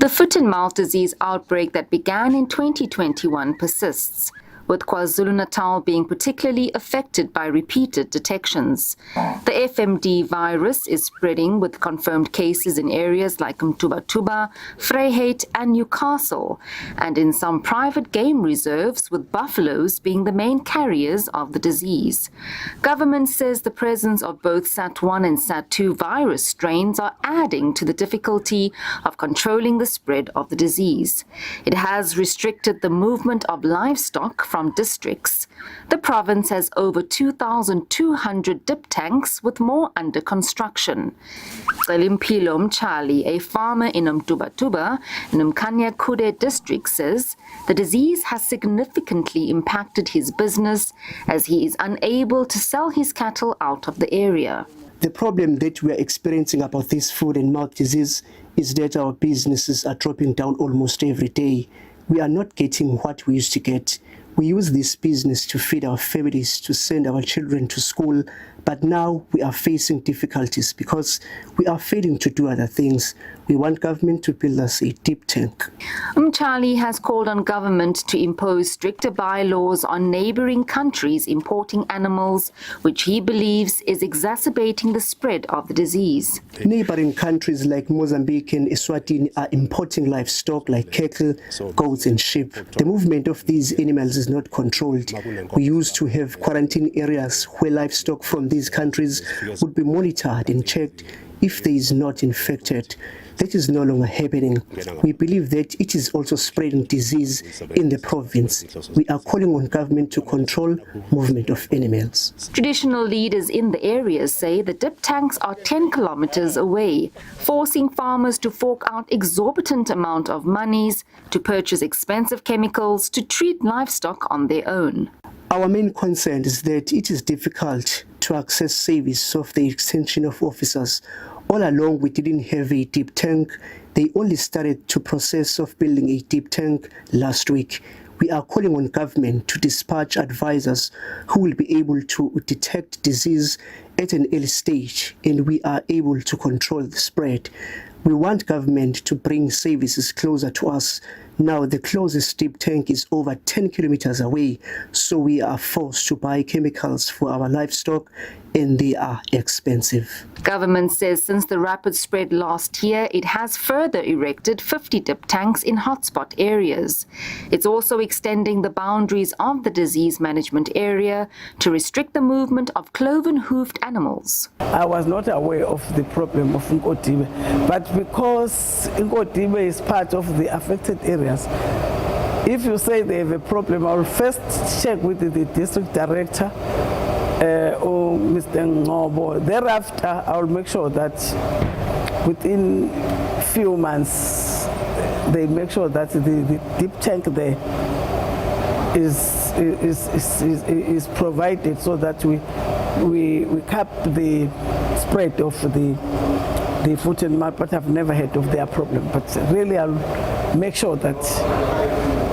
The foot-and-mouth disease outbreak that began in 2021 persists, with KwaZulu-Natal being particularly affected by repeated detections. The FMD virus is spreading with confirmed cases in areas like Mtubatuba, Vryheid and Newcastle, and in some private game reserves, with buffaloes being the main carriers of the disease. Government says the presence of both SAT1 and SAT2 virus strains are adding to the difficulty of controlling the spread of the disease. It has restricted the movement of livestock from districts. The province has over 2,200 dip tanks, with more under construction. Celimpilo Mchali, a farmer in Mtubatuba, in uMkhanyakude district, says the disease has significantly impacted his business as he is unable to sell his cattle out of the area. The problem that we are experiencing about this foot-and-mouth disease is that our businesses are dropping down almost every day. We are not getting what we used to get. We use this business to feed our families, to send our children to school, but now we are facing difficulties because we are failing to do other things. We want government to build us a deep tank. Mchali has called on government to impose stricter bylaws on neighboring countries importing animals, which he believes is exacerbating the spread of the disease. Neighboring countries like Mozambique and Eswatini are importing livestock like cattle, goats and sheep. The movement of these animals is not controlled. We used to have quarantine areas where livestock from these countries would be monitored and checked if they is not infected. That is no longer happening. We believe that it is also spreading disease in the province. We are calling on government to control movement of animals. Traditional leaders in the area say the dip tanks are 10 kilometers away, forcing farmers to fork out exorbitant amount of monies to purchase expensive chemicals to treat livestock on their own. Our main concern is that it is difficult to access service of the extension of officers. All along, we didn't have a deep tank. They only started to process of building a deep tank last week. We are calling on government to dispatch advisors who will be able to detect disease at an early stage, and we are able to control the spread. We want government to bring services closer to us. Now the closest deep tank is over 10 kilometers away, so we are forced to buy chemicals for our livestock, and they are expensive. Government says since the rapid spread last year, it has further erected 50 dip tanks in hotspot areas. It's also extending the boundaries of the disease management area to restrict the movement of cloven-hoofed animals. I was not aware of the problem of Nkombose, but because Nkombose is part of the affected areas, if you say they have a problem, I will first check with the district director or Mr. Nkombose. Thereafter, I will make sure that within few months they make sure that the deep tank there is provided so that we cap the spread of the foot and mouth, but I've never heard of their problem. But really, I'll make sure that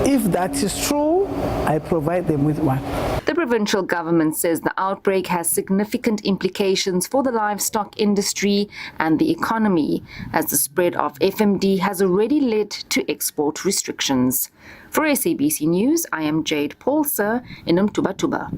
if that is true, I provide them with one. The provincial government says the outbreak has significant implications for the livestock industry and the economy, as the spread of FMD has already led to export restrictions. For SABC News, I am Jade Paulser in Mtubatuba.